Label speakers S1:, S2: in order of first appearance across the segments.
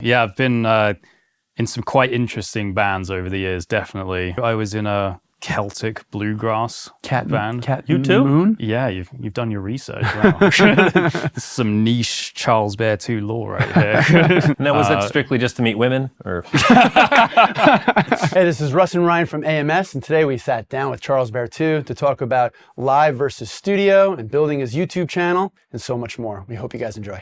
S1: Yeah, I've been in some quite interesting bands over the years, definitely. I was in a Celtic bluegrass band.
S2: You too?
S1: Moon? Yeah, you've done your research. Wow. This is some niche Charles Berthoud lore right here.
S2: Now, was that strictly just to meet women? Or?
S3: Hey, this is Russ and Ryan from AMS, and today we sat down with Charles Berthoud to talk about live versus studio and building his YouTube channel and so much more. We hope you guys enjoy.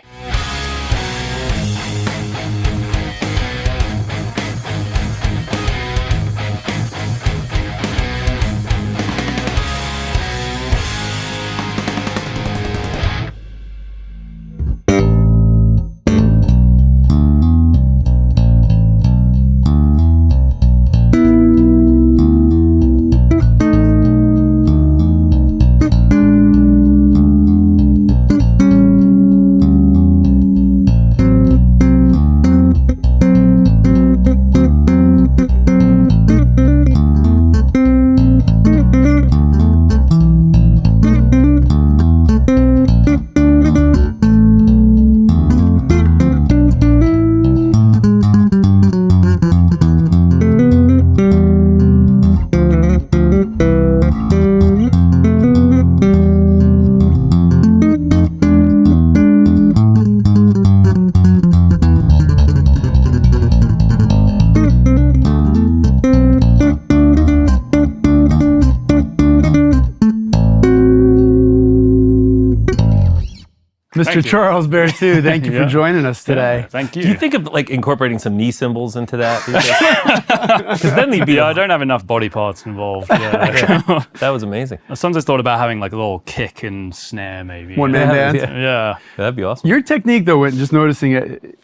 S3: Mr. Charles Berthoud, thank you for joining us today.
S1: Yeah, thank you.
S2: Do you think of like incorporating some knee cymbals into that? Because then they'd be.
S1: I don't have enough body parts involved. Yeah.
S2: That was amazing.
S1: Sometimes I thought about having like a little kick and snare, maybe.
S3: One-man band?
S1: Yeah.
S2: That'd be awesome.
S3: Your technique, though, just noticing it,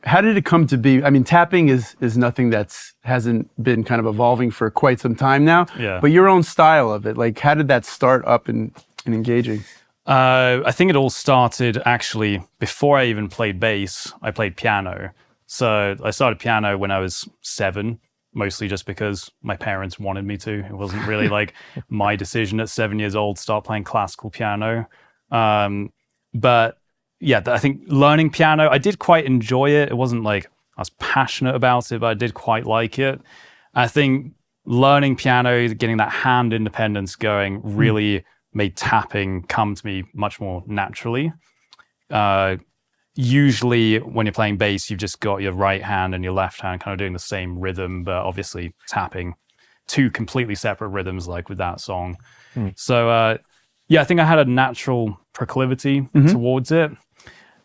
S3: how did it come to be? I mean, tapping is nothing hasn't been kind of evolving for quite some time now.
S1: Yeah.
S3: But your own style of it, like how did that start up and engaging?
S1: I think it all started actually before I even played bass. I played piano. So I started piano when I was 7, mostly just because my parents wanted me to. It wasn't really like my decision at 7 years old to start playing classical piano. But yeah, I think learning piano, I did quite enjoy it. It wasn't like I was passionate about it, but I did quite like it. I think learning piano, getting that hand independence going really made tapping come to me much more naturally. Usually when you're playing bass, you've just got your right hand and your left hand kind of doing the same rhythm, but obviously tapping two completely separate rhythms like with that song. So yeah, I think I had a natural proclivity towards it.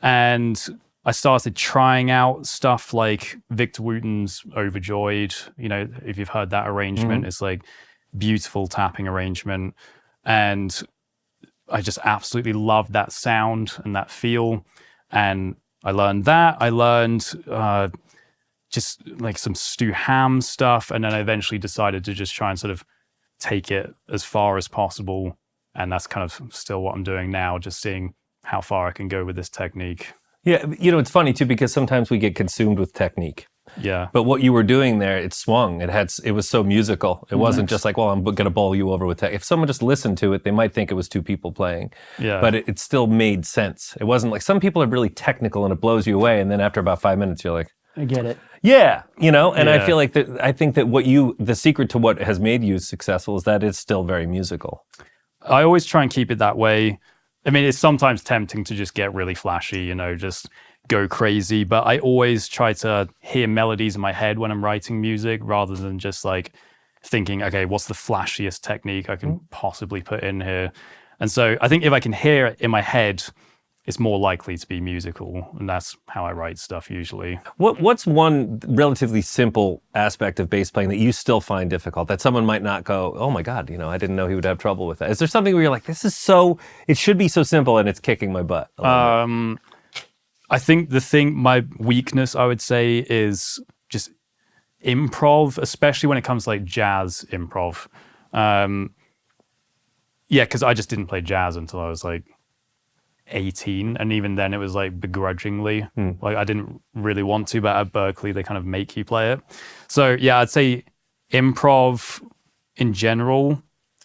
S1: And I started trying out stuff like Victor Wooten's Overjoyed. You know, if you've heard that arrangement, it's like beautiful tapping arrangement. And I just absolutely loved that sound and that feel. And I learned that. I learned just like some Stu Ham stuff. And then I eventually decided to just try and sort of take it as far as possible. And that's kind of still what I'm doing now, just seeing how far I can go with this technique. Yeah,
S2: you know, it's funny too, because sometimes we get consumed with technique.
S1: Yeah.
S2: But what you were doing there, it swung. It was so musical. It wasn't just like, well, I'm going to bowl you over with tech. If someone just listened to it, they might think it was two people playing.
S1: Yeah.
S2: But it still made sense. It wasn't like some people are really technical and it blows you away. And then after about 5 minutes, you're like,
S3: I get it.
S2: Yeah, you know, and I feel like I think that the secret to what has made you successful is that it's still very musical.
S1: I always try and keep it that way. I mean, it's sometimes tempting to just get really flashy, you know, just go crazy. But I always try to hear melodies in my head when I'm writing music rather than just like thinking, okay, what's the flashiest technique I can possibly put in here? And so I think if I can hear it in my head, it's more likely to be musical. And that's how I write stuff usually.
S2: What's one relatively simple aspect of bass playing that you still find difficult, that someone might not go, oh my God, you know, I didn't know he would have trouble with that? Is there something where you're like, it should be so simple and it's kicking my butt?
S1: I think my weakness, I would say, is just improv, especially when it comes to like jazz improv. Yeah, because I just didn't play jazz until I was like 18, and even then it was like begrudgingly. Like I didn't really want to, but at Berklee they kind of make you play it. So yeah, I'd say improv in general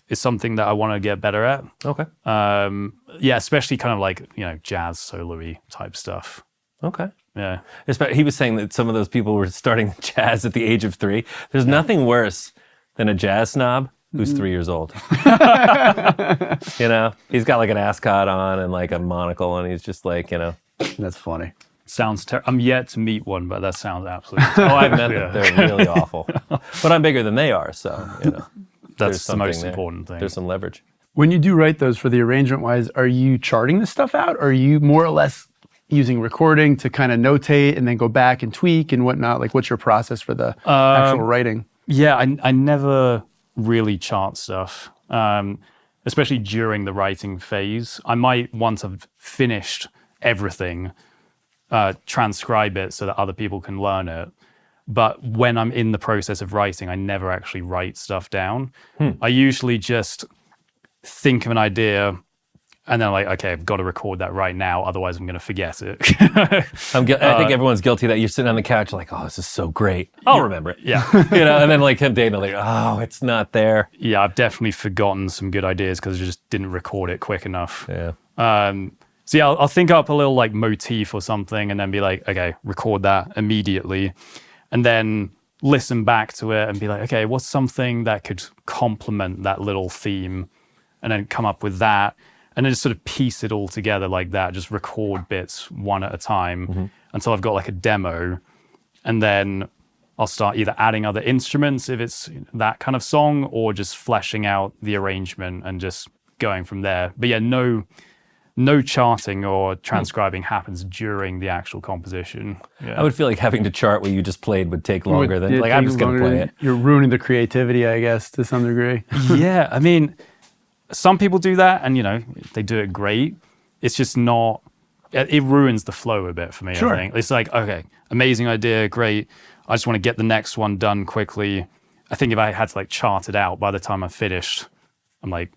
S1: is something that I want to get better at.
S2: Okay.
S1: Yeah, especially kind of like, you know, jazz solo-y type stuff.
S2: Okay.
S1: Yeah.
S2: He was saying that some of those people were starting jazz at the age of 3. There's nothing worse than a jazz snob who's 3 years old. You know, he's got like an ascot on and like a monocle, and he's just like, you know.
S3: That's funny.
S1: Sounds terrible. I'm yet to meet one, but that sounds absolutely
S2: Oh, I've met them. They're really awful. But I'm bigger than they are, so, you know.
S1: that's the most important thing.
S2: There's some leverage.
S3: When you do write those for the arrangement-wise, are you charting this stuff out, or are you more or less using recording to kind of notate and then go back and tweak and whatnot? Like, what's your process for the actual writing?
S1: Yeah, I never really chart stuff, especially during the writing phase. I might, once I've finished everything, transcribe it so that other people can learn it. But when I'm in the process of writing, I never actually write stuff down. I usually just think of an idea and then I'm like, okay, I've got to record that right now, otherwise I'm going to forget it.
S2: I think everyone's guilty of that. You're sitting on the couch like, oh, this is so great. I'll remember it.
S1: Yeah.
S2: You know, and then like 10 days, like, oh, it's not there.
S1: Yeah, I've definitely forgotten some good ideas because I just didn't record it quick enough.
S2: Yeah.
S1: So yeah, I'll think up a little like motif or something and then be like, okay, record that immediately. And then listen back to it and be like, okay, what's something that could complement that little theme? And then come up with that. And then just sort of piece it all together like that, just record bits one at a time until I've got like a demo. And then I'll start either adding other instruments if it's that kind of song, or just fleshing out the arrangement and just going from there. But yeah, no charting or transcribing happens during the actual composition. Yeah.
S2: I would feel like having to chart what you just played would take longer than, like, I'm just going to play it.
S3: You're ruining the creativity, I guess, to some degree.
S1: Yeah, I mean, some people do that and, you know, they do it great. It's just not, it ruins the flow a bit for me,
S3: Sure.
S1: I think. It's like, okay, amazing idea, great. I just want to get the next one done quickly. I think if I had to like chart it out by the time I finished, I'm like,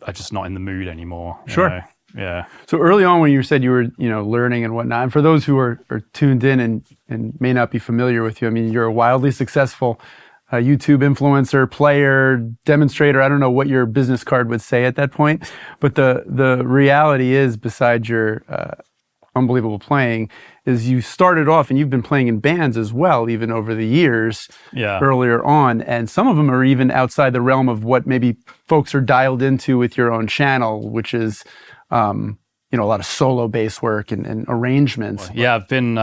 S1: I'm just not in the mood anymore.
S3: Sure.
S1: Know? Yeah.
S3: So early on when you said you were, you know, learning and whatnot, and for those who are tuned in and may not be familiar with you, I mean, you're a wildly successful YouTube influencer, player, demonstrator. I don't know what your business card would say at that point, but the reality is, besides your unbelievable playing, is you started off and you've been playing in bands as well, even over the years earlier on. And some of them are even outside the realm of what maybe folks are dialed into with your own channel, which is, you know, a lot of solo bass work and arrangements.
S1: Yeah, I've been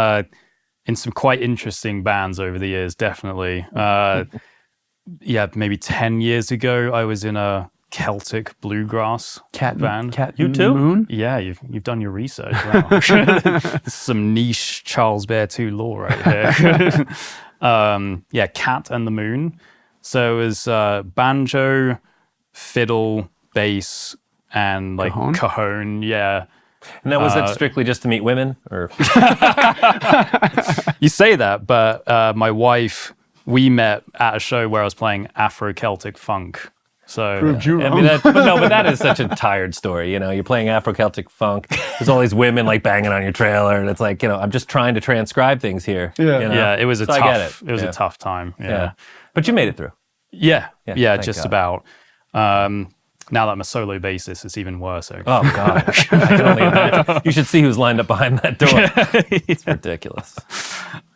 S1: in some quite interesting bands over the years, definitely. Yeah, maybe 10 years ago, I was in a Celtic bluegrass band.
S2: You too?
S3: Moon?
S1: Yeah, you've done your research. Wow. Some niche Charles Berthoud lore right here. Yeah, Cat and the Moon. So it was banjo, fiddle, bass, and like cajon. Yeah.
S2: And that was that strictly just to meet women, or?
S1: You say that, but my wife, we met at a show where I was playing Afro-Celtic funk. So
S3: Proved you
S2: I
S3: wrong.
S2: mean, but that is such a tired story. You know, you're playing Afro-Celtic funk. There's all these women like banging on your trailer, and it's like, you know, I'm just trying to transcribe things here.
S3: Yeah.
S2: you know?
S1: yeah, it was a
S2: So I
S1: tough.
S2: get it.
S1: It was
S2: Yeah.
S1: a tough time.
S2: Yeah, but you made it through.
S1: Yeah,
S2: thank
S1: just
S2: God.
S1: about. Now that I'm a solo bassist, it's even worse. So.
S2: Oh God, I can only imagine. You should see who's lined up behind that door. It's ridiculous.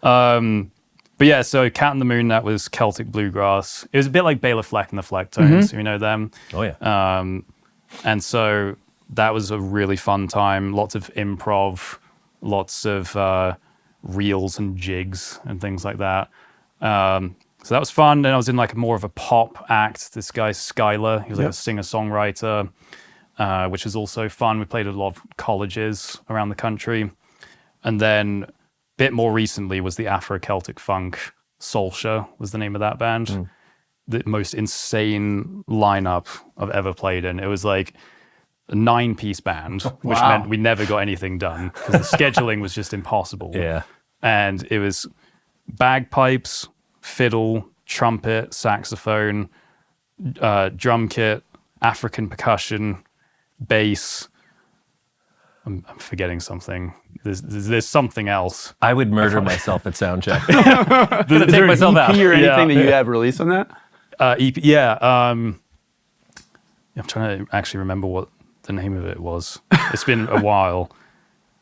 S1: But yeah, so Cat and the Moon, that was Celtic bluegrass. It was a bit like Bela Fleck and the Flecktones, you know them.
S2: Oh yeah.
S1: And so that was a really fun time. Lots of improv, lots of reels and jigs and things like that. So that was fun. Then I was in like more of a pop act. This guy, Skylar, he was like a singer-songwriter, which was also fun. We played at a lot of colleges around the country. And then a bit more recently was the Afro-Celtic Funk. Solskjaer was the name of that band. The most insane lineup I've ever played in. It was like a 9-piece band, which meant we never got anything done because the scheduling was just impossible.
S2: Yeah.
S1: And it was bagpipes, fiddle, trumpet, saxophone, drum kit, African percussion, bass. I'm forgetting something. There's something else.
S2: I would murder myself at sound check.
S3: Is there an
S2: myself
S3: EP
S2: out.
S3: or anything
S1: Yeah.
S3: that you have released on that?
S1: EP, yeah. I'm trying to actually remember what the name of it was. It's been a while.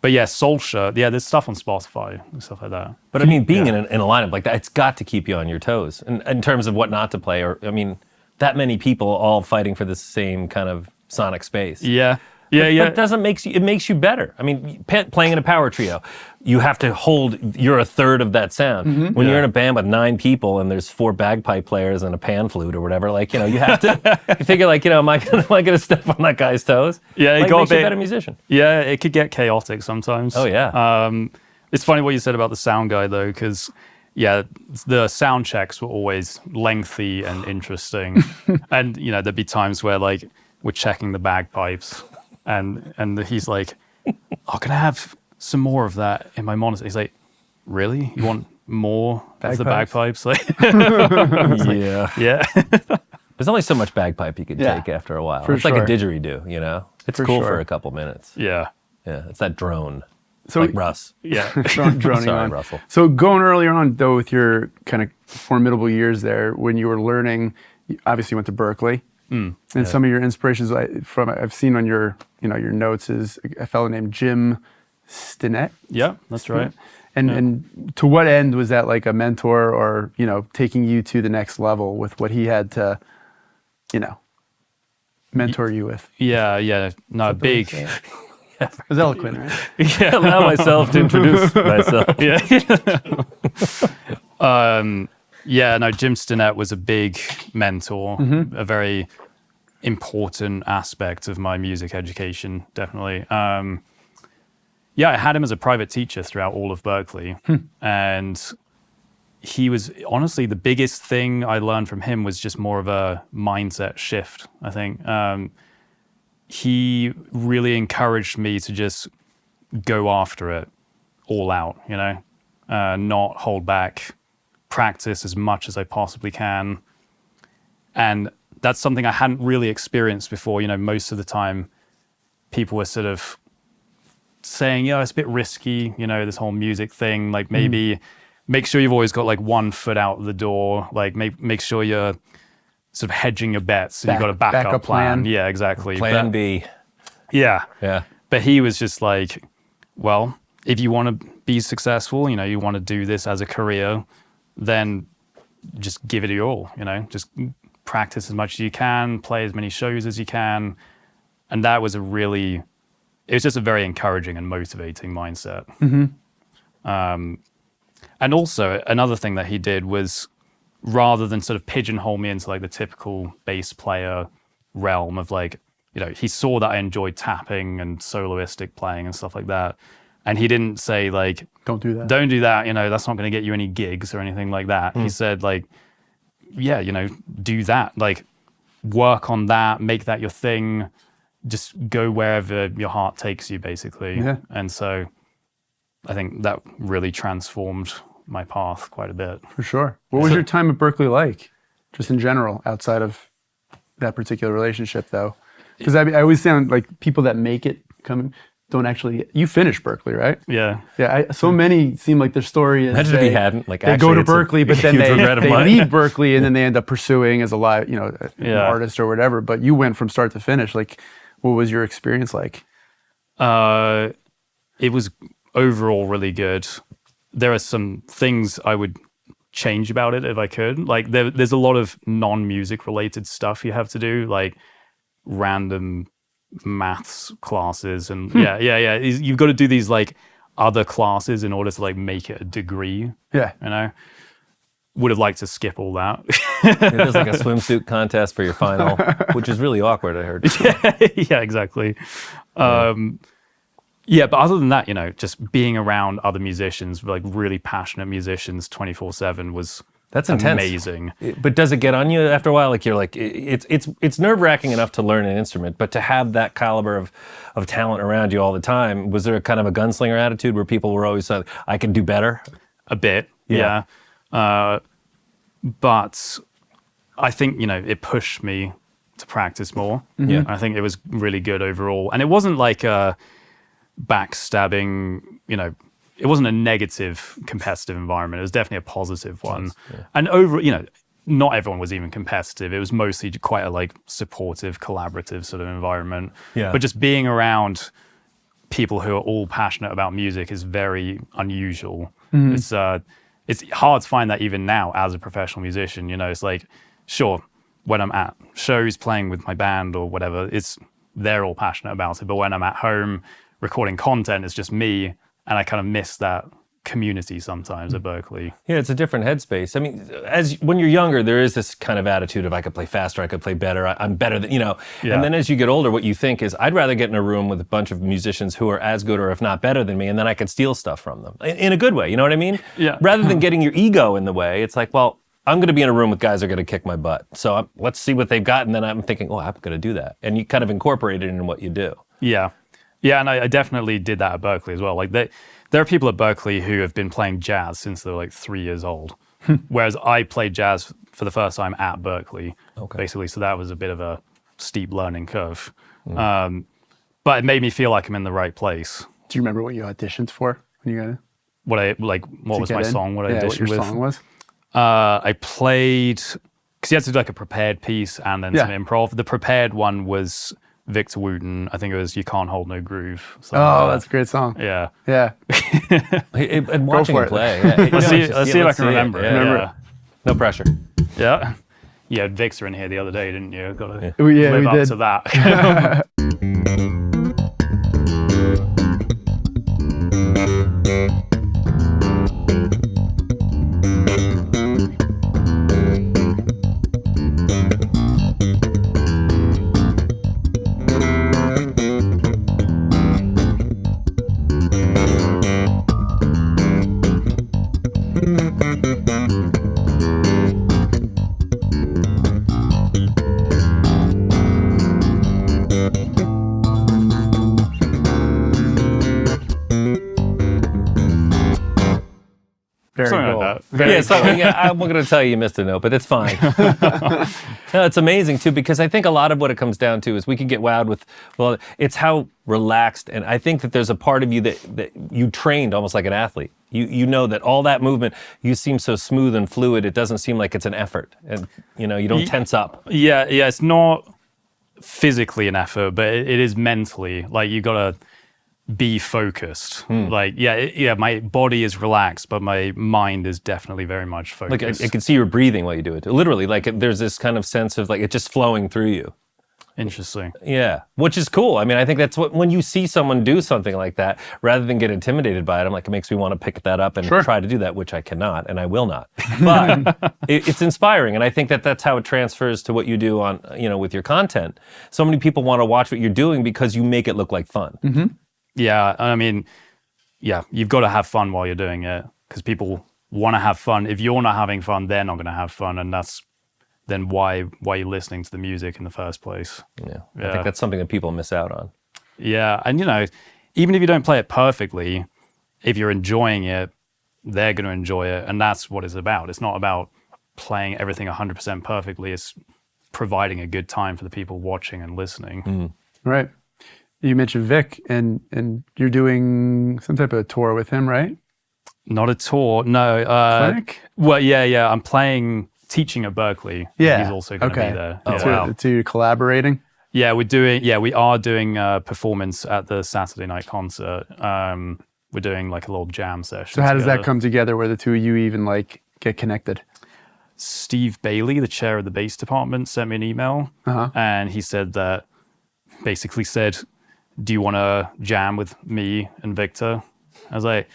S1: But But yeah, Solskjaer, there's stuff on Spotify and stuff like that.
S2: But I mean, being in a lineup like that, it's got to keep you on your toes in terms of what not to play. Or, I mean, that many people all fighting for the same kind of sonic space.
S1: Yeah.
S2: But it makes you better. I mean, playing in a power trio, you have to you're a third of that sound. When you're in a band with 9 people and there's 4 bagpipe players and a pan flute or whatever, like, you know, you have to, you figure like, you know, am I going to step on that guy's toes?
S1: Yeah,
S2: it makes you a better musician.
S1: Yeah, it could get chaotic sometimes.
S2: Oh, yeah.
S1: It's funny what you said about the sound guy, though, because, yeah, the sound checks were always lengthy and interesting. And, you know, there'd be times where, like, we're checking the bagpipes, and he's like, "Oh, can I have some more of that in my monitor?" He's like, "Really? You want more of the bagpipes?" Like, yeah.
S2: There's only so much bagpipe you could take after a while. It's like a didgeridoo, you know? It's cool for a couple minutes.
S1: Yeah.
S2: Yeah, it's that drone.
S3: So
S2: like Russ.
S1: Yeah.
S3: droning
S2: Sorry,
S3: on.
S2: Russell.
S3: So going earlier on, though, with your kind of formidable years there, when you were learning, obviously you went to Berklee. And some of your inspirations I've seen on your notes is a fellow named Jim Stinnett.
S1: Yeah, that's right.
S3: And to what end was that like a mentor or, you know, taking you to the next level with what he had to, you know, mentor you with?
S1: Yeah. No, big.
S3: It was eloquent, right?
S2: Yeah, allow myself to introduce myself.
S1: Jim Stinnett was a big mentor, a very important aspect of my music education, definitely. I had him as a private teacher throughout all of Berklee. And he was, honestly, the biggest thing I learned from him was just more of a mindset shift, I think. He really encouraged me to just go after it all out, you know, not hold back, practice as much as I possibly can. And that's something I hadn't really experienced before. You know, most of the time people were sort of saying, it's a bit risky, you know, this whole music thing, like maybe make sure you've always got like one foot out the door, like make sure you're sort of hedging your bets and you've got a backup plan. Yeah, exactly.
S2: Plan B.
S1: Yeah.
S2: Yeah.
S1: But he was just like, well, if you want to be successful, you know, you want to do this as a career, then just give it your all, you know, just practice as much as you can, play as many shows as you can. And that was it was just a very encouraging and motivating mindset. And also another thing that he did was, rather than sort of pigeonhole me into like the typical bass player realm of like, you know, he saw that I enjoyed tapping and soloistic playing and stuff like that. And he didn't say like, don't do that, you know, that's not going to get you any gigs or anything like that. He said like, yeah, you know, do that, like work on that, make that your thing, just go wherever your heart takes you, basically. Yeah. And so I think that really transformed my path quite a bit.
S3: For sure. What was your time at Berklee like, just in general, outside of that particular relationship, though? Because I always sound like people that make it don't actually. You finished Berklee, right?
S1: Yeah.
S3: Yeah. So many seem like their story is.
S2: Imagine if he hadn't. Like,
S3: they go to Berklee, but then they leave Berklee, and then they end up pursuing as a live, an artist or whatever. But you went from start to finish. Like, what was your experience like?
S1: It was overall really good. There are some things I would change about it if I could. Like there's a lot of non-music related stuff you have to do, like random maths classes and you've got to do these like other classes in order to like make it a degree.
S3: Yeah.
S1: You know? Would have liked to skip all that.
S2: There's like a swimsuit contest for your final, which is really awkward, I heard.
S1: Yeah, exactly. Yeah, but other than that, you know, just being around other musicians, like really passionate musicians 24/7 was amazing.
S2: But does it get on you after a while? Like you're like, it's nerve-wracking enough to learn an instrument, but to have that caliber of talent around you all the time, was there a kind of a gunslinger attitude where people were always like, I can do better?
S1: A bit, yeah. But I think, you know, it pushed me to practice more. Yeah, I think it was really good overall. And it wasn't like backstabbing, you know, it wasn't a negative competitive environment. It was definitely a positive one. Yeah. And you know, not everyone was even competitive. It was mostly quite a like supportive, collaborative sort of environment. Yeah. But just being around people who are all passionate about music is very unusual. It's hard to find that even now as a professional musician. You know, it's like, sure, when I'm at shows playing with my band or whatever, they're all passionate about it. But when I'm at home recording content, it's just me, and I kind of miss that community sometimes at Berklee.
S2: Yeah, it's a different headspace. I mean, when you're younger, there is this kind of attitude of I could play faster, I could play better, I'm better than, you know.
S1: Yeah.
S2: And then as you get older, what you think is, I'd rather get in a room with a bunch of musicians who are as good or if not better than me, and then I could steal stuff from them in a good way. You know what I mean?
S1: Yeah.
S2: Rather than getting your ego in the way, it's like, well, I'm going to be in a room with guys who are going to kick my butt. So let's see what they've got, and then I'm thinking, oh, I'm going to do that. And you kind of incorporate it in what you do.
S1: Yeah. Yeah, and I definitely did that at Berklee as well. Like there are people at Berklee who have been playing jazz since they were like 3 years old, whereas I played jazz for the first time at Berklee, basically. So that was a bit of a steep learning curve. But it made me feel like I'm in the right place.
S3: Do you remember what you auditioned for when you got in?
S1: What was my song? What I auditioned
S3: what your
S1: with?
S3: song was?
S1: I played, because you had to do like a prepared piece and then some improv. The prepared one was Victor Wooten. I think it was You Can't Hold No Groove.
S3: That's a great song.
S1: Yeah.
S3: Yeah.
S2: And watching him play. Yeah.
S1: Let's see if I can remember it.
S2: Yeah. No pressure.
S1: Yeah. You had Victor in here the other day, didn't you? Got to
S3: we
S1: live up
S3: did.
S1: to that.
S3: Very
S1: Something
S3: cool.
S1: like that.
S2: I'm going to tell you missed a note, but it's fine. No, it's amazing too, because I think a lot of what it comes down to is we can get wowed with, well, it's how relaxed, and I think that there's a part of you that you trained almost like an athlete. You know that all that movement, you seem so smooth and fluid, it doesn't seem like it's an effort. And, you know, you don't tense up.
S1: Yeah, it's not physically an effort, but it is mentally. Like, you got to be focused. Like, my body is relaxed, but my mind is definitely very much focused.
S2: Like, I can see your breathing while you do it. Literally, like, there's this kind of sense of, like, it just flowing through you.
S1: Interesting.
S2: Yeah, which is cool. I mean, I think that's what, when you see someone do something like that, rather than get intimidated by it, I'm like, it makes me want to pick that up and try to do that, which I cannot, and I will not. But it's inspiring, and I think that that's how it transfers to what you do on, you know, with your content. So many people want to watch what you're doing because you make it look like fun.
S3: Mm-hmm.
S1: Yeah, I mean, you've got to have fun while you're doing it, because people want to have fun. If you're not having fun, they're not going to have fun, and that's then why you're listening to the music in the first place.
S2: Yeah, I think that's something that people miss out on.
S1: Yeah, and you know, even if you don't play it perfectly, if you're enjoying it, they're going to enjoy it, and that's what it's about. It's not about playing everything 100% perfectly. It's providing a good time for the people watching and listening.
S3: Right. You mentioned Vic, and you're doing some type of tour with him, right?
S1: Not a tour, no.
S3: Clinic?
S1: Well, yeah. I'm teaching at Berklee.
S3: Yeah.
S1: He's also going to be there.
S2: Oh,
S1: yeah.
S2: wow.
S3: So you're collaborating?
S1: Yeah, we are doing a performance at the Saturday night concert. We're doing like a little jam session.
S3: So how does that come together where the two of you even like get connected?
S1: Steve Bailey, the chair of the bass department, sent me an email, and he said, do you want to jam with me and Victor? I was like,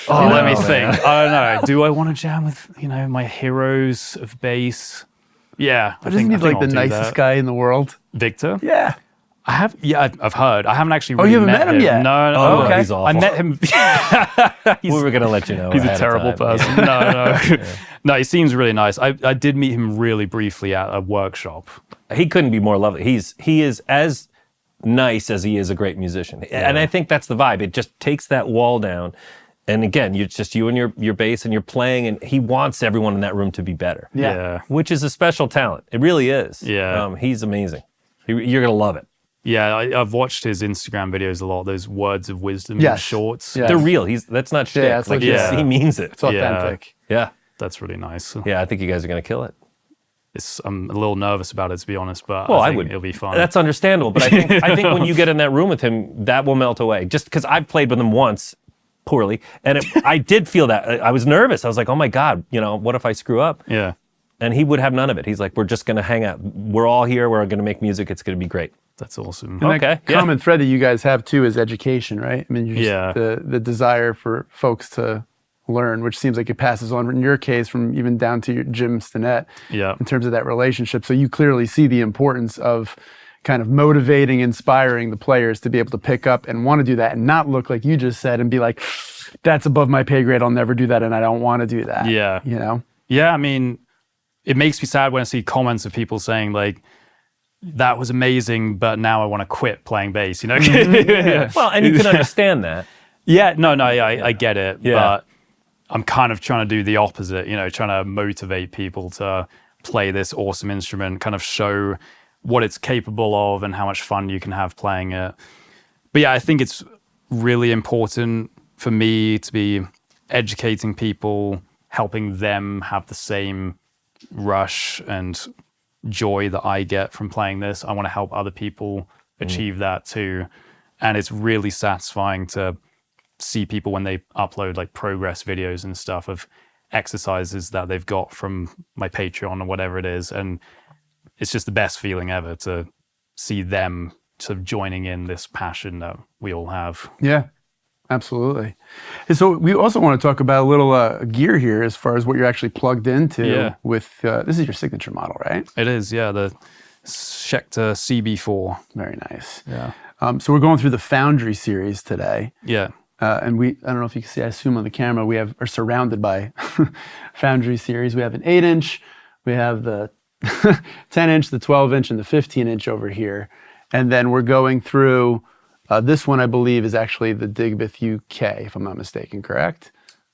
S1: let me think. I don't know. Do I want to jam with, my heroes of bass? Yeah.
S3: But isn't he like the nicest guy in the world?
S1: Victor?
S3: Yeah.
S1: I've heard. I haven't actually
S3: Oh,
S1: really
S3: you haven't met him yet?
S1: No.
S2: Oh, okay. He's awful.
S1: I met him.
S2: We were going to let you know.
S1: He's a
S2: ahead of
S1: terrible
S2: time.
S1: person. No. No, he seems really nice. I did meet him really briefly at a workshop.
S2: He couldn't be more lovely. He is as nice as he is a great musician. And I think that's the vibe. It just takes that wall down. And again, it's just you and your bass, and you're playing, and he wants everyone in that room to be better.
S1: Yeah.
S2: Which is a special talent. It really is.
S1: Yeah.
S2: He's amazing. You're going to love it.
S1: Yeah, I've watched his Instagram videos a lot. Those words of wisdom shorts.
S3: Yeah.
S2: They're real. That's not shtick.
S3: Yeah, it's
S2: like,
S3: legit.
S2: he means it.
S3: It's authentic.
S2: Yeah.
S1: That's really nice.
S2: Yeah, I think you guys are going to kill it.
S1: I'm a little nervous about it, to be honest, but
S2: Well,
S1: I
S2: I
S1: think
S2: would.
S1: it'll be fun.
S2: That's understandable, but I think when you get in that room with him, that will melt away. Just because I've played with him once, poorly, and I did feel that. I was nervous. I was like, oh my God, what if I screw up?
S1: Yeah.
S2: And he would have none of it. He's like, we're just going to hang out. We're all here. We're going to make music. It's going to be great.
S1: That's awesome.
S3: And
S2: Okay,
S3: that common thread that you guys have too is education, right? I mean, you're just the desire for folks to learn, which seems like it passes on in your case from even down to your Jim Stinnett in terms of that relationship. So you clearly see the importance of kind of motivating, inspiring the players to be able to pick up and want to do that and not look like you just said and be like, that's above my pay grade. I'll never do that. And I don't want to do that.
S1: Yeah. Yeah. I mean, it makes me sad when I see comments of people saying like, that was amazing, but now I want to quit playing bass,
S2: Well, and you can understand that.
S1: Yeah, no, I get it. But I'm kind of trying to do the opposite, trying to motivate people to play this awesome instrument, kind of show what it's capable of and how much fun you can have playing it. But yeah, I think it's really important for me to be educating people, helping them have the same rush and joy that I get from playing this. I want to help other people achieve that too. And it's really satisfying to see people when they upload like progress videos and stuff of exercises that they've got from my Patreon or whatever it is. And it's just the best feeling ever to see them sort of joining in this passion that we all have.
S3: Yeah. Absolutely. And so we also want to talk about a little gear here as far as what you're actually plugged into with, this is your signature model, right?
S1: It is, yeah, the Schecter CB4.
S3: Very nice.
S1: Yeah.
S3: So we're going through the Foundry series today.
S1: Yeah.
S3: And I don't know if you can see, I assume on the camera, we are surrounded by Foundry series. We have an 8-inch, we have the 10-inch, the 12-inch, and the 15-inch over here. And then we're going through this one, I believe, is actually the Digbeth UK, if I'm not mistaken, correct?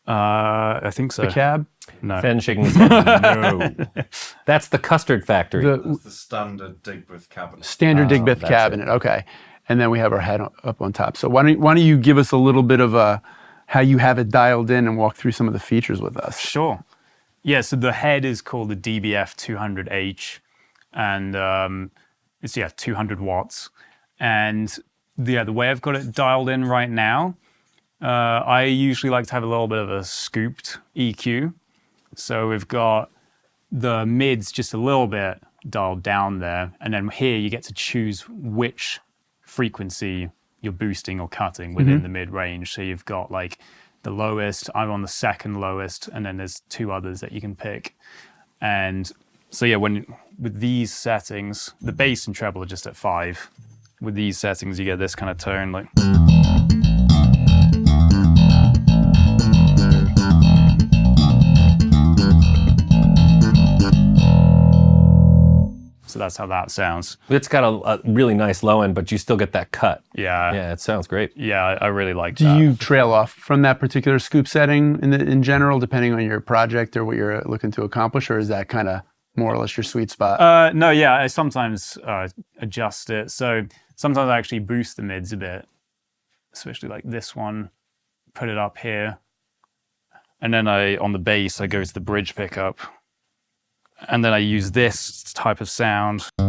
S1: I think so.
S3: The cab?
S2: No. Fen shaking his head. No. That's the custard factory.
S4: That's the standard Digbeth cabinet.
S3: Standard Digbeth cabinet, okay. And then we have our head up on top. So why don't you give us a little bit of how you have it dialed in and walk through some of the features with us?
S1: Sure. Yeah, so the head is called the DBF 200H, and it's 200 watts. And the way I've got it dialed in right now, I usually like to have a little bit of a scooped EQ. So we've got the mids just a little bit dialed down there, and then here you get to choose which frequency you're boosting or cutting within the mid-range. So you've got like the lowest, I'm on the second lowest, and then there's two others that you can pick. And so yeah, with these settings, the bass and treble are just at 5. With these settings, you get this kind of tone, like. So that's how that sounds.
S2: It's got a really nice low end, but you still get that cut.
S1: Yeah.
S2: Yeah, it sounds great.
S1: Yeah, I really like that.
S3: Do you trail off from that particular scoop setting in general, depending on your project or what you're looking to accomplish, or is that kind of more or less your sweet spot?
S1: No, yeah, I sometimes adjust it. So sometimes I actually boost the mids a bit, especially like this one, put it up here. And then on the bass, I go to the bridge pickup. And then I use this type of sound.
S3: That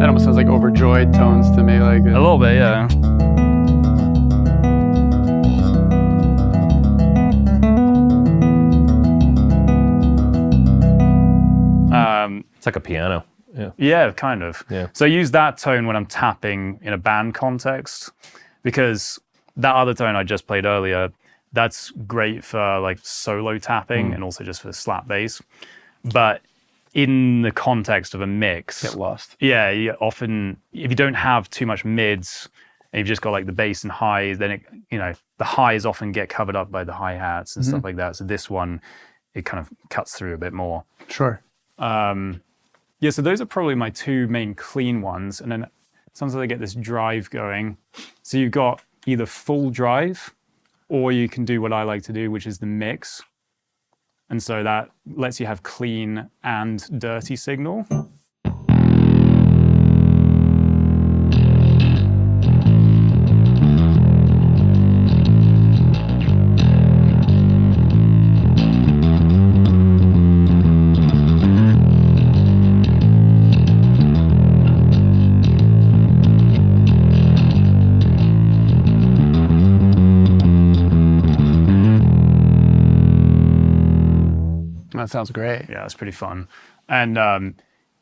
S3: almost sounds like overjoyed tones to me. Like
S1: a little bit, yeah.
S2: It's like a piano. Yeah.
S1: Yeah, kind of.
S2: Yeah.
S1: So I use that tone when I'm tapping in a band context, because that other tone I just played earlier, that's great for like solo tapping and also just for slap bass. But in the context of a mix,
S3: get lost.
S1: Yeah, you often, if you don't have too much mids and you've just got like the bass and highs, then the highs often get covered up by the hi-hats and stuff like that. So this one, it kind of cuts through a bit more.
S3: Sure.
S1: Yeah, so those are probably my two main clean ones. And then sometimes I get this drive going. So you've got either full drive, or you can do what I like to do, which is the mix. And so that lets you have clean and dirty signal.
S3: That sounds great.
S1: Yeah, it's pretty fun. And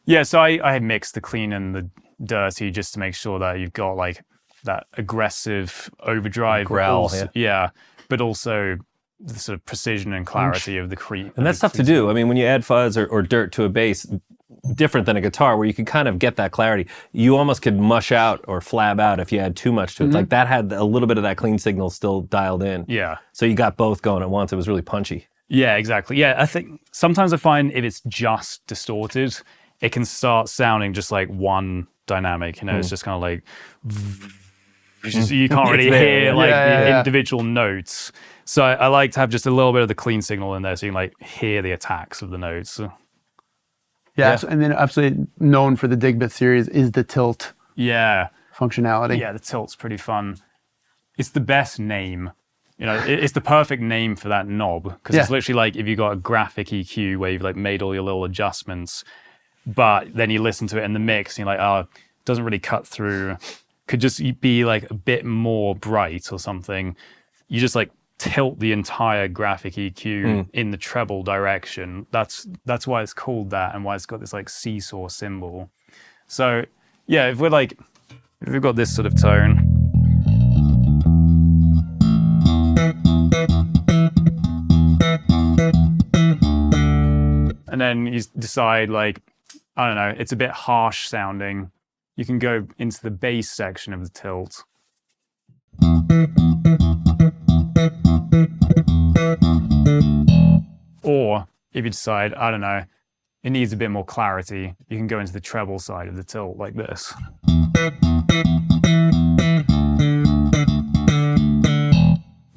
S1: yeah, so I mixed the clean and the dirty just to make sure that you've got like that aggressive overdrive
S2: growl,
S1: also, yeah, but also the sort of precision and clarity of the creep.
S2: And that's tough to do. I mean, when you add fuzz or dirt to a bass, different than a guitar where you can kind of get that clarity. You almost could mush out or flab out if you add too much to it. Like that had a little bit of that clean signal still dialed in.
S1: Yeah.
S2: So you got both going at once. It was really punchy.
S1: Yeah, exactly. Yeah, I think sometimes I find if it's just distorted, it can start sounding just like one dynamic. You know, it's just kind of like, you can't really hear like the individual notes. So I like to have just a little bit of the clean signal in there so you can like hear the attacks of the notes.
S3: Yeah. And then absolutely known for the Digbeth series is the tilt functionality.
S1: Yeah, the tilt's pretty fun. It's the best name. You know, it's the perfect name for that knob because it's literally like if you got a graphic EQ where you've like made all your little adjustments, but then you listen to it in the mix and you're like, oh, it doesn't really cut through. Could just be like a bit more bright or something. You just like tilt the entire graphic EQ in the treble direction. That's why it's called that and why it's got this like seesaw symbol. So yeah, if we've got this sort of tone. And then you decide like, I don't know, it's a bit harsh sounding. You can go into the bass section of the tilt. Or if you decide, I don't know, it needs a bit more clarity, you can go into the treble side of the tilt like this.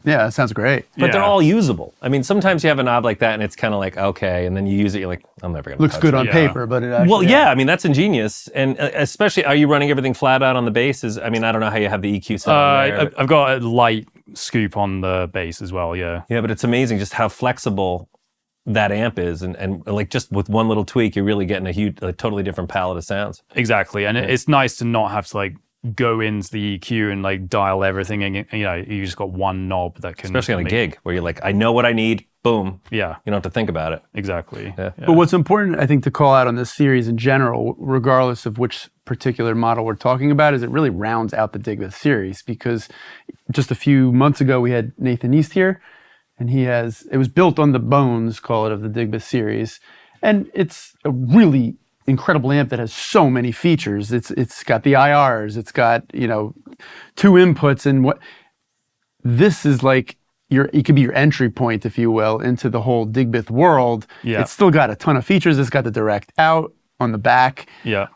S3: Yeah, that sounds great.
S2: But they're all usable. I mean, sometimes you have a knob like that and it's kind of like, okay, and then you use it, you're like, I'm never going to
S3: Looks good on paper, but it actually...
S2: Well, yeah, I mean, that's ingenious. And especially, are you running everything flat out on the bass? I mean, I don't know how you have the EQ set on there.
S1: I've got a light scoop on the bass as well, yeah.
S2: Yeah, but it's amazing just how flexible that amp is. And like just with one little tweak, you're really getting a totally different palette of sounds.
S1: Exactly. And it's nice to not have to like go into the EQ and like dial everything and you know, you just got one knob that can...
S2: Especially on a gig where you're like, I know what I need, boom.
S1: Yeah.
S2: You don't have to think about it.
S1: Exactly.
S2: Yeah.
S3: But what's important, I think, to call out on this series in general, regardless of which particular model we're talking about, is it really rounds out the Digbeth series, because just a few months ago we had Nathan East here, and it was built on the bones, call it, of the Digbeth series. And it's a really incredible amp that has so many features. It's got the IRs, it's got, you know, 2 inputs, and what this is like it could be your entry point, if you will, into the whole Digbeth world.
S1: Yeah.
S3: It's still got a ton of features. It's got the direct out on the back.
S1: Yeah.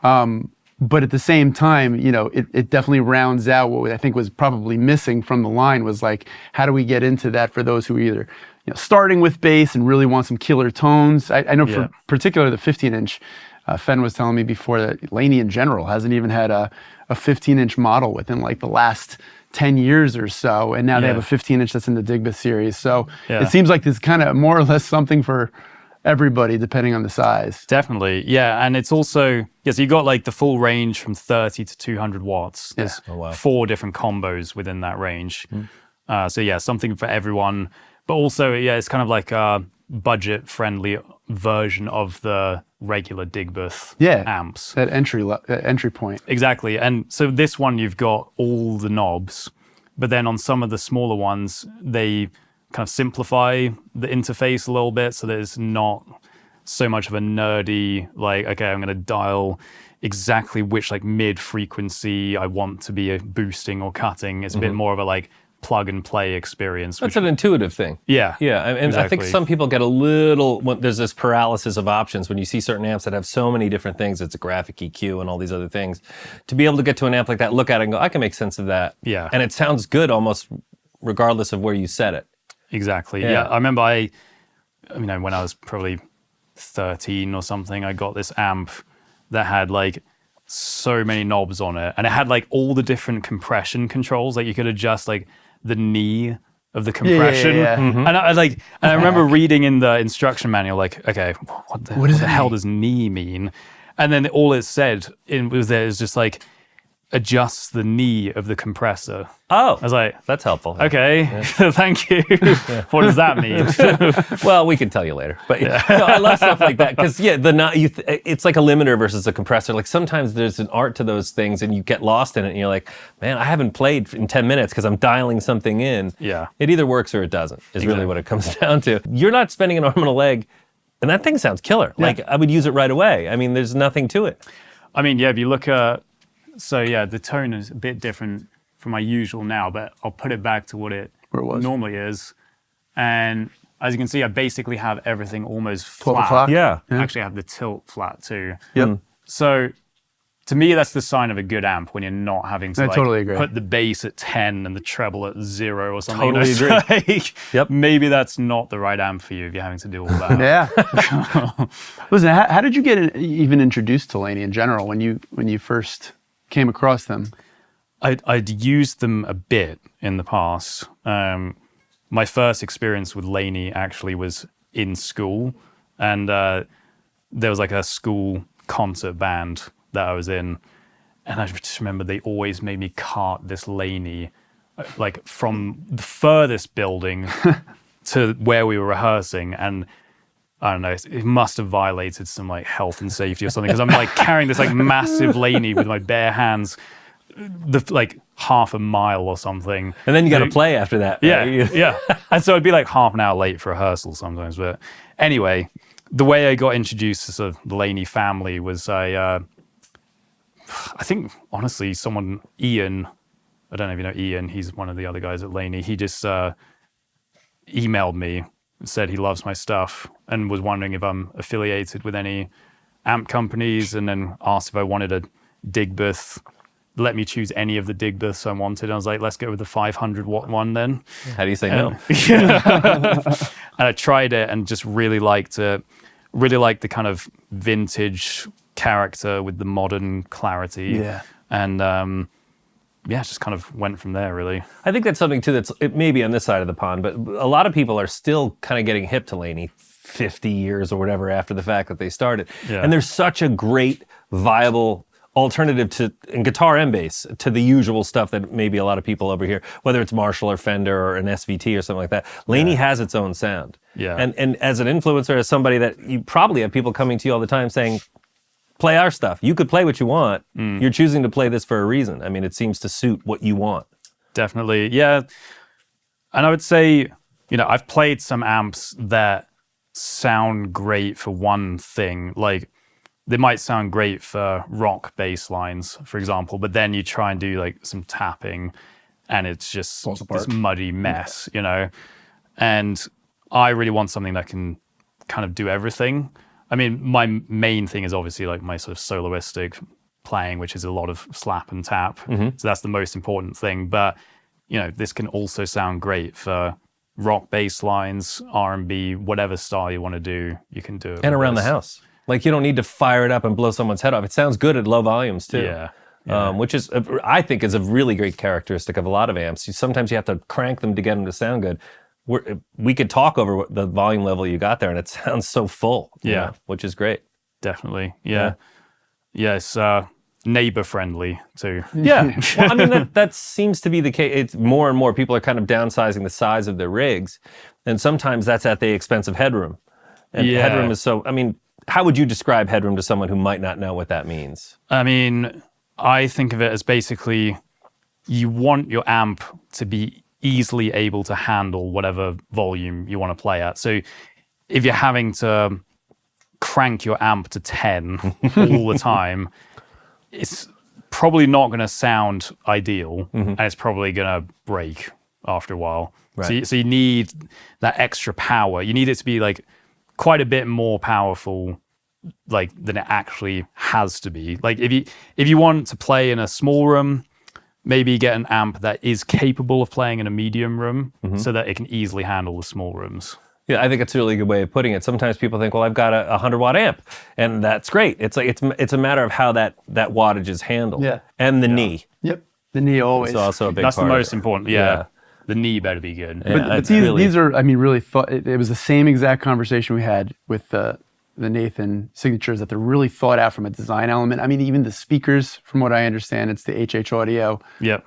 S3: But at the same time, you know, it definitely rounds out what I think was probably missing from the line, was like, how do we get into that for those who are either, you know, starting with bass and really want some killer tones. I know for particularly the 15-inch, Fen was telling me before that Laney in general hasn't even had a 15-inch model within like the last 10 years or so, and now they have a 15-inch that's in the Digbeth series. So it seems like there's kind of more or less something for everybody depending on the size.
S1: Definitely, yeah. And it's also, so you got like the full range from 30 to 200 watts. There's 4 different combos within that range. So yeah, something for everyone. But also, it's kind of like a budget-friendly version of the regular Digbeth amps.
S3: That entry point.
S1: Exactly. And so this one, you've got all the knobs, but then on some of the smaller ones, they kind of simplify the interface a little bit, so there's not so much of a nerdy, like, okay, I'm going to dial exactly which like mid frequency I want to be boosting or cutting. It's a bit more of a like plug and play experience.
S2: That's an intuitive thing.
S1: Yeah.
S2: Yeah. And
S1: exactly.
S2: I think some people get a little, there's this paralysis of options when you see certain amps that have so many different things. It's a graphic EQ and all these other things. To be able to get to an amp like that, look at it and go, I can make sense of that.
S1: Yeah.
S2: And it sounds good almost regardless of where you set it.
S1: Exactly. Yeah. I remember when I was probably 13 or something, I got this amp that had like so many knobs on it, and it had like all the different compression controls. Like you could adjust like the knee of the compression. And I remember reading in the instruction manual, like, okay, what the hell does knee mean? And then all it said was just like, adjusts the knee of the compressor.
S2: Oh,
S1: I was like,
S2: that's helpful.
S1: okay, thank you. What does that mean?
S2: Well, we can tell you later. But no, I love stuff like that because it's like a limiter versus a compressor. Like sometimes there's an art to those things, and you get lost in it, and you're like, man, I haven't played in 10 minutes because I'm dialing something in.
S1: Yeah,
S2: it either works or it doesn't. Is really what it comes down to. You're not spending an arm and a leg, and that thing sounds killer. Yeah. Like I would use it right away. I mean, there's nothing to it.
S1: I mean, yeah, if you look at, so yeah, the tone is a bit different from my usual now, but I'll put it back to what it normally is. And as you can see, I basically have everything almost flat.
S3: 12 o'clock?
S2: Yeah.
S1: Actually, I have the tilt flat too.
S3: Yep.
S1: So to me, that's the sign of a good amp when you're not having to
S3: totally agree.
S1: put the bass at 10 and the treble at 0 or something.
S2: Totally agree.
S1: Yep. Maybe that's not the right amp for you if you're having to do all that.
S3: Yeah. Listen, how did you get even introduced to Laney in general when you first came across them?
S1: I'd used them a bit in the past. My first experience with Laney actually was in school, and there was like a school concert band that I was in, and I just remember they always made me cart this Laney like from the furthest building to where we were rehearsing, and I don't know, it must have violated some like health and safety or something, because I'm like carrying this like massive Laney with my bare hands, like half a mile or something.
S2: And then you got to play after that.
S1: Yeah,
S2: right?
S1: yeah. And so it'd be like half an hour late for rehearsal sometimes. But anyway, the way I got introduced to sort of the Laney family was I think, honestly, Ian, I don't know if you know Ian, he's one of the other guys at Laney. He just emailed me and said he loves my stuff and was wondering if I'm affiliated with any amp companies, and then asked if I wanted a Digbeth, let me choose any of the Digbeths I wanted. And I was like, let's go with the 500 watt one then.
S2: How do you say no?
S1: And I tried it and just really liked it. Really liked the kind of vintage character with the modern clarity.
S3: Yeah.
S1: And just kind of went from there, really.
S2: I think that's something too it may be on this side of the pond, but a lot of people are still kind of getting hip to Laney 50 years or whatever after the fact that they started.
S1: Yeah.
S2: And there's such a great, viable alternative in guitar and bass to the usual stuff that maybe a lot of people over here, whether it's Marshall or Fender or an SVT or something like that. Laney has its own sound.
S1: Yeah.
S2: And as an influencer, as somebody that you probably have people coming to you all the time saying, play our stuff. You could play what you want. You're choosing to play this for a reason. I mean, it seems to suit what you want.
S1: Definitely, yeah. And I would say, I've played some amps that sound great for one thing. Like, they might sound great for rock bass lines, for example, but then you try and do like some tapping and it's just this muddy mess, And I really want something that can kind of do everything. I mean, my main thing is obviously like my sort of soloistic playing, which is a lot of slap and tap. So that's the most important thing. But, this can also sound great for rock bass lines, R&B, whatever style you want to do, you can do it.
S2: And around the house. Like, you don't need to fire it up and blow someone's head off. It sounds good at low volumes, too.
S1: Yeah.
S2: Which is, I think, is a really great characteristic of a lot of amps. Sometimes you have to crank them to get them to sound good. We could talk over the volume level you got there, and it sounds so full. Which is great.
S1: Definitely. Yeah. It's neighbor friendly, too.
S2: Yeah. Well, I mean, that seems to be the case. It's more and more people are kind of downsizing the size of their rigs, and sometimes that's at the expense of headroom. And headroom is so, I mean, how would you describe headroom to someone who might not know what that means? I
S1: mean, I think of it as basically you want your amp to be easily able to handle whatever volume you want to play at. So if you're having to crank your amp to 10 all the time, it's probably not going to sound ideal, and it's probably going to break after a while. Right. So you need that extra power. You need it to be like quite a bit more powerful like than it actually has to be. Like if you want to play in a small room, maybe get an amp that is capable of playing in a medium room so that it can easily handle the small rooms.
S2: Yeah, I think it's a really good way of putting it. Sometimes people think, well, I've got a 100-watt amp, and that's great. It's like it's a matter of how that wattage is handled.
S3: Yeah.
S2: And the knee.
S3: Yep. The knee always.
S2: It's also a big
S1: That's
S2: part
S1: the
S2: of
S1: most
S2: it.
S1: important. Yeah. The knee better be good.
S3: But these are, I mean, really, it was the same exact conversation we had with the the Nathan signatures that they're really thought out from a design element. I mean, even the speakers, from what I understand, it's the HH Audio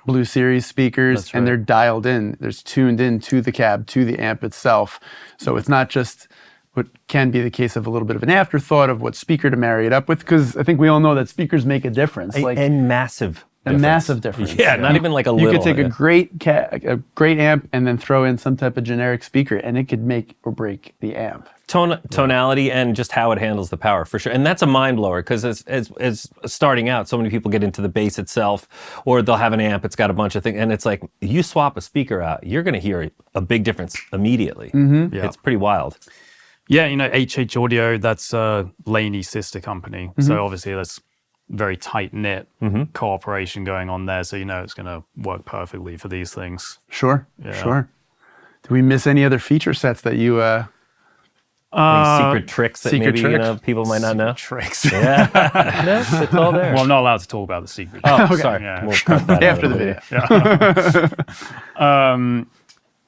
S3: Blue Series speakers,
S1: That's
S3: and
S1: right.
S3: they're dialed in. There's tuned in to the cab, to the amp itself. So it's not just what can be the case of a little bit of an afterthought of what speaker to marry it up with, because I think we all know that speakers make a difference.
S2: And massive.
S3: A massive difference.
S2: Yeah, not even like a
S3: You
S2: little.
S3: could take a great amp and then throw in some type of generic speaker, and it could make or break the amp.
S2: Tonality and just how it handles the power, for sure. And that's a mind blower, because as starting out, so many people get into the bass itself, or they'll have an amp, it's got a bunch of things, and it's like, you swap a speaker out, you're going to hear a big difference immediately.
S3: Mm-hmm.
S1: Yeah.
S2: It's pretty wild.
S1: Yeah, HH Audio, that's Laney's sister company. So obviously that's very tight-knit cooperation going on there. So it's going to work perfectly for these things.
S3: Sure. Do we miss any other feature sets that you...
S2: Any secret tricks that
S3: secret
S2: maybe
S3: tricks?
S2: People might not know?
S1: Tricks.
S2: Yeah. No, it's all there.
S1: Well, I'm not allowed to talk about the secret.
S2: Oh, sorry.
S1: Yeah.
S2: We'll cut that
S3: after
S2: out
S3: the video?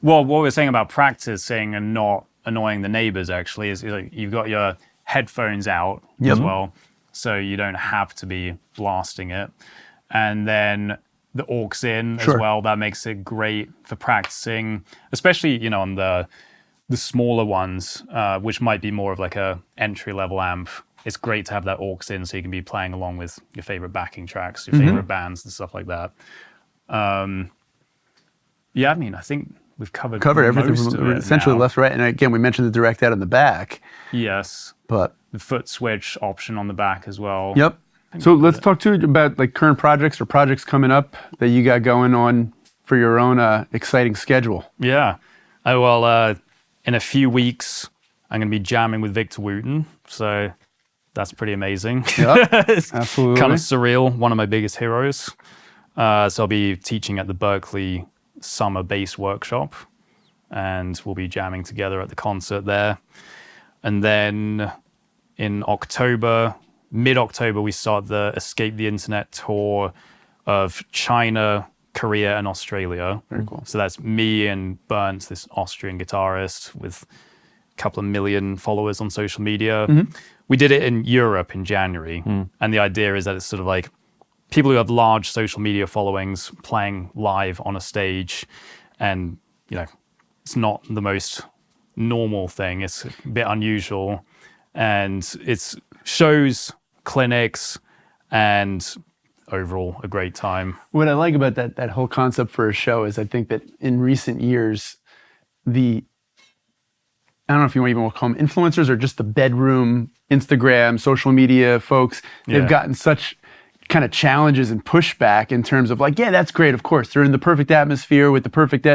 S1: Well, what we're saying about practicing and not annoying the neighbors actually is like you've got your headphones out as well, so you don't have to be blasting it. And then the aux in as well, that makes it great for practicing, especially, on the smaller ones, which might be more of like a entry-level amp. It's great to have that aux in so you can be playing along with your favorite backing tracks, your favorite bands and stuff like that. Yeah, I mean, I think we've covered
S3: everything
S1: most
S3: from
S1: of it
S3: essentially
S1: now.
S3: left, right. And again, we mentioned the direct out in the back,
S1: Yes.
S3: but
S1: The foot switch option on the back as well.
S3: yep. So let's talk too about like current projects or projects coming up that you got going on for your own exciting schedule.
S1: Yeah. Oh, well, in a few weeks, I'm going to be jamming with Victor Wooten. So that's pretty amazing.
S3: Yep,
S1: It's
S3: absolutely.
S1: kind of surreal. One of my biggest heroes. So I'll be teaching at the Berklee Summer Bass Workshop, and we'll be jamming together at the concert there. And then in October, mid-October, we start the Escape the Internet tour of China, Korea, and Australia.
S3: Very cool.
S1: So that's me and Bernd, this Austrian guitarist with a couple of million followers on social media. We did it in Europe in January. And the idea is that it's sort of like people who have large social media followings playing live on a stage. And, it's not the most normal thing. It's a bit unusual. And it's shows, clinics, and overall a great time.
S3: What I like about that whole concept for a show is I think that in recent years, I don't know if you even want to call them influencers or just the bedroom, Instagram, social media folks, they've gotten such kind of challenges and pushback in terms of like, yeah, that's great, of course. They're in the perfect atmosphere with the perfect,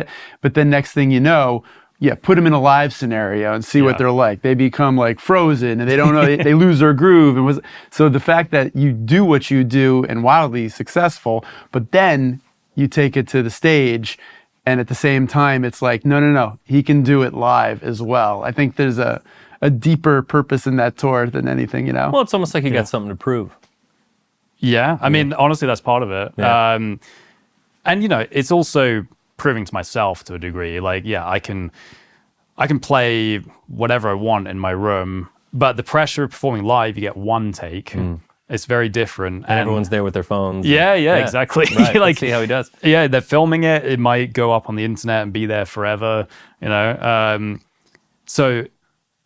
S3: but then next thing you know, put them in a live scenario and see what they're like. They become like frozen and they don't know, they lose their groove. So the fact that you do what you do and wildly successful, but then you take it to the stage and at the same time, it's like, no, he can do it live as well. I think there's a deeper purpose in that tour than anything,
S2: Well, it's almost like you got something to prove.
S1: Yeah, I mean, honestly, that's part of it.
S2: Yeah.
S1: And, it's also proving to myself to a degree, like, I can play whatever I want in my room, but the pressure of performing live, you get one take. It's very different.
S2: And everyone's there with their phones.
S1: Yeah, exactly.
S2: Right.
S1: Like,
S2: Let's see how he does.
S1: Yeah, they're filming it. It might go up on the internet and be there forever, So,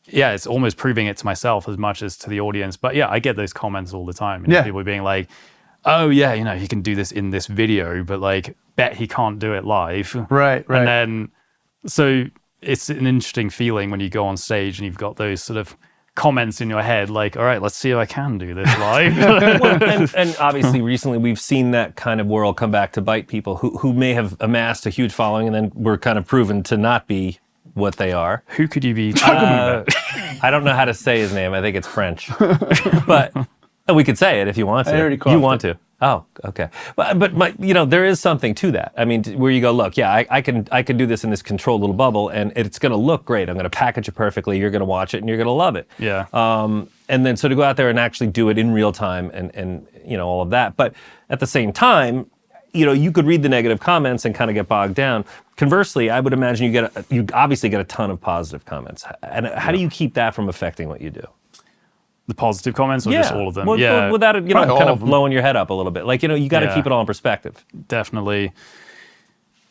S1: it's almost proving it to myself as much as to the audience. But I get those comments all the time. People being like, oh, he can do this in this video, but like, bet he can't do it live.
S3: Right.
S1: And then, so it's an interesting feeling when you go on stage and you've got those sort of comments in your head, like, all right, let's see if I can do this live.
S2: and obviously recently we've seen that kind of world come back to bite people who may have amassed a huge following and then were kind of proven to not be what they are.
S1: Who could you be talking about?
S2: I don't know how to say his name. I think it's French. But we could say it if you want to.
S3: I already
S2: You want to. Oh, okay. But there is something to that. I mean, where you go, look, I can do this in this controlled little bubble, and it's going to look great. I'm going to package it perfectly. You're going to watch it, and you're going to love it.
S1: Yeah.
S2: And then so to go out there and actually do it in real time, and all of that. But at the same time, you could read the negative comments and kind of get bogged down. Conversely, I would imagine you obviously get a ton of positive comments. And how do you keep that from affecting what you do?
S1: The positive comments or just all of them?
S2: Well, without it,
S3: Probably all
S2: kind
S3: of
S2: of
S3: them.
S2: blowing your head up a little bit. Like, you got to keep it all in perspective.
S1: Definitely.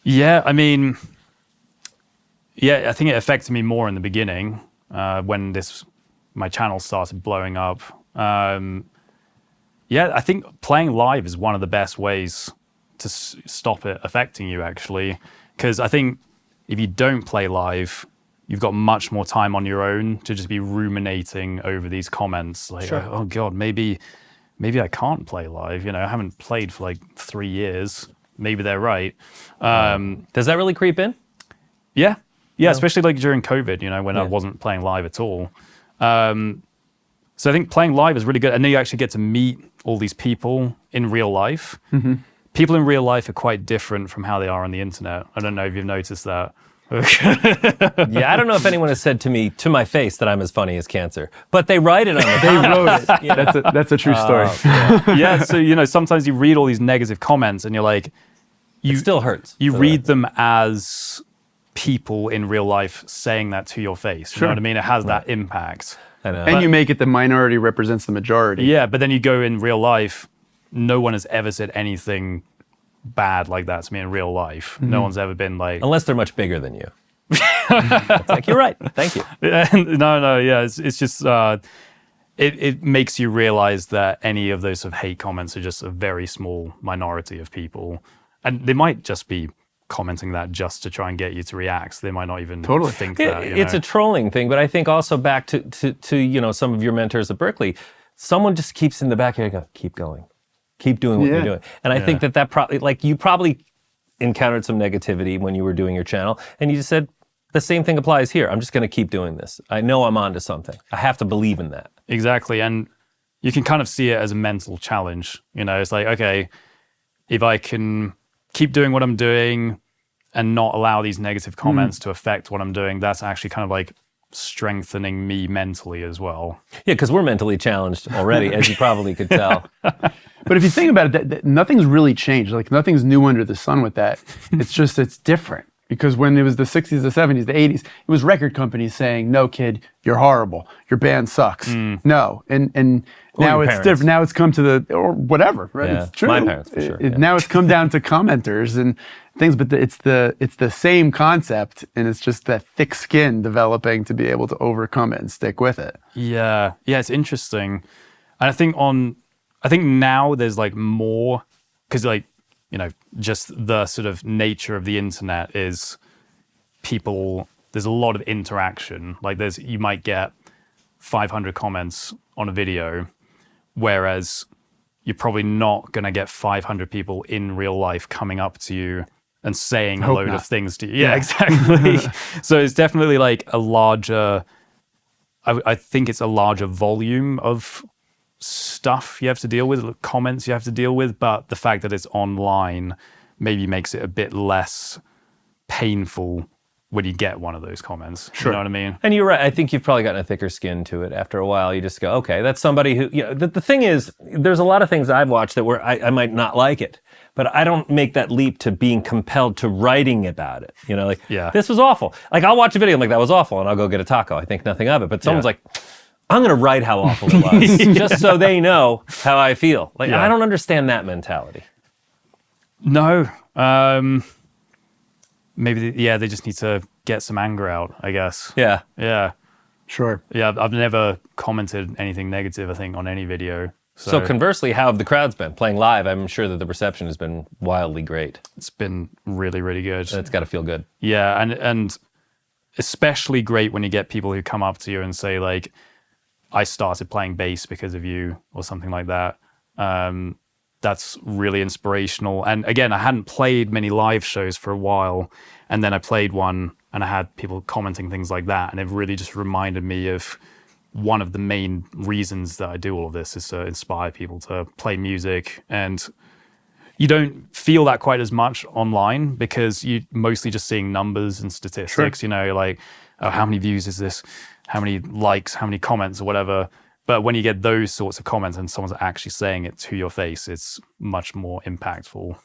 S1: Yeah, I mean, I think it affected me more in the beginning when my channel started blowing up. I think playing live is one of the best ways to stop it affecting you, actually. Because I think if you don't play live, you've got much more time on your own to just be ruminating over these comments. Like, oh God, maybe I can't play live. I haven't played for like 3 years. Maybe they're right.
S2: Does that really creep in?
S1: Yeah, especially like during COVID, when I wasn't playing live at all. So I think playing live is really good. And then you actually get to meet all these people in real life. Mm-hmm. People in real life are quite different from how they are on the internet. I don't know if you've noticed that.
S2: Yeah, I don't know if anyone has said to me, to my face, that I'm as funny as Cancer, but they write it on the
S3: They wrote it. That's a true story.
S1: So sometimes you read all these negative comments and you're like,
S2: it still hurts.
S1: You read them as people in real life saying that to your face. You know what I mean? It has that impact.
S2: I know.
S3: And you make it the minority represents the majority.
S1: Yeah, but then you go in real life, no one has ever said anything bad like that to me in real life. No one's ever been like...
S2: Unless they're much bigger than you. It's like, you're right. Thank you.
S1: It's just... It makes you realize that any of those sort of hate comments are just a very small minority of people. And they might just be commenting that just to try and get you to react. They might not even think that.
S2: It's a trolling thing, but I think also back to some of your mentors at Berklee, someone just keeps in the back here and go, keep going. Keep doing what you're doing. And I think that probably, like, you probably encountered some negativity when you were doing your channel, and you just said, the same thing applies here. I'm just going to keep doing this. I know I'm onto something. I have to believe in that.
S1: Exactly. And you can kind of see it as a mental challenge. It's like, okay, if I can keep doing what I'm doing and not allow these negative comments to affect what I'm doing, that's actually kind of like strengthening me mentally as well.
S2: Yeah, because we're mentally challenged already, as you probably could tell.
S3: But if you think about it, that nothing's really changed. Like, nothing's new under the sun with that. It's different. Because when it was the 60s, the 70s, the 80s, it was record companies saying, no, kid, you're horrible. Your band sucks. No. And now it's different. Now it's come to or whatever, right?
S2: Yeah,
S3: it's true.
S2: my parents, for sure.
S3: Now it's come down to commenters and things, but it's the same concept, and it's just that thick skin developing to be able to overcome it and stick with it.
S1: Yeah, it's interesting. And I think now there's like more, because like, just the sort of nature of the internet is there's a lot of interaction. Like you might get 500 comments on a video, whereas you're probably not going to get 500 people in real life coming up to you and saying a load of things to you. Yeah, exactly. So it's definitely like a larger, I think it's a larger volume of stuff you have to deal with, comments you have to deal with, but the fact that it's online maybe makes it a bit less painful when you get one of those comments. Sure. You know what I mean?
S2: And you're right. I think you've probably gotten a thicker skin to it after a while. You just go, okay, that's somebody who, the thing is, there's a lot of things I've watched that where I might not like it, but I don't make that leap to being compelled to writing about it. This was awful. Like, I'll watch a video, I'm like, that was awful, and I'll go get a taco. I think nothing of it. But someone's like, I'm going to write how awful it was, just so they know how I feel. Like, I don't understand that mentality.
S1: No. Maybe, they just need to get some anger out, I guess.
S2: Yeah.
S1: Yeah.
S3: Sure.
S1: Yeah, I've never commented anything negative, I think, on any video.
S2: So conversely, how have the crowds been? Playing live, I'm sure that the reception has been wildly great.
S1: It's been really, really good.
S2: It's got to feel good.
S1: Yeah, and especially great when you get people who come up to you and say, like, I started playing bass because of you, or something like that. That's really inspirational. And again, I hadn't played many live shows for a while, and then I played one and I had people commenting things like that, and it really just reminded me of one of the main reasons that I do all of this is to inspire people to play music. And you don't feel that quite as much online because you're mostly just seeing numbers and statistics. Sure. Like, oh, how many views is this? How many likes, how many comments, or whatever. But when you get those sorts of comments and someone's actually saying it to your face, it's much more impactful.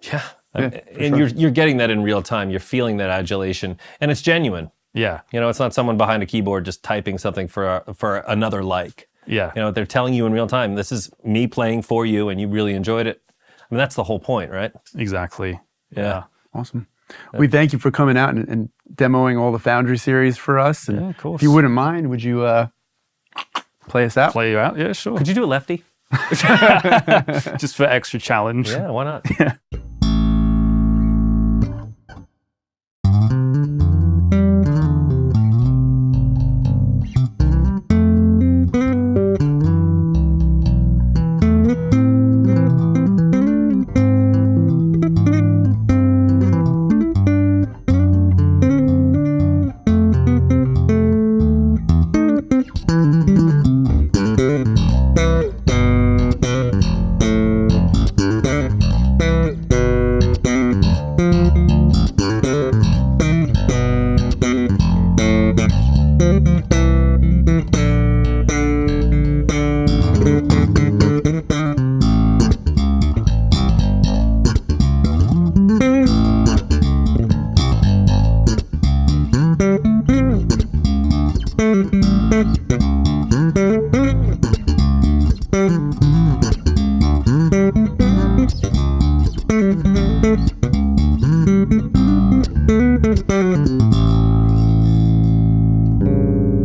S2: Yeah. And you're getting that in real time. You're feeling that adulation, and it's genuine.
S1: Yeah.
S2: It's not someone behind a keyboard just typing something for another like.
S1: Yeah.
S2: You know, they're telling you in real time, this is me playing for you, and you really enjoyed it. I mean, that's the whole point, right?
S1: Exactly. Yeah.
S3: Awesome. We thank you for coming out and demoing all the Foundry series for us. And
S2: Yeah, of course.
S3: if you wouldn't mind, would you play us out?
S1: Play you out? Yeah, sure.
S2: Could you do a lefty?
S1: Just for extra challenge.
S2: Yeah, why not?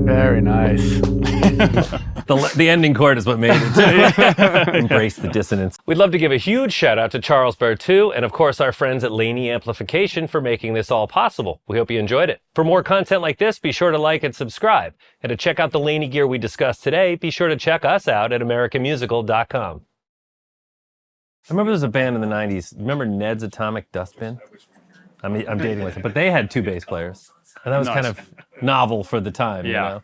S3: Very nice.
S2: The ending chord is what made it. Embrace the dissonance. We'd love to give a huge shout out to Charles Berthoud and of course our friends at Laney Amplification for making this all possible. We hope you enjoyed it. For more content like this, be sure to like and subscribe. And to check out the Laney gear we discussed today, be sure to check us out at AmericanMusical.com. I remember there was a band in the 90s. Remember Ned's Atomic Dustbin? I'm dating myself, but they had 2 bass players. And that was kind of novel for the time, you know?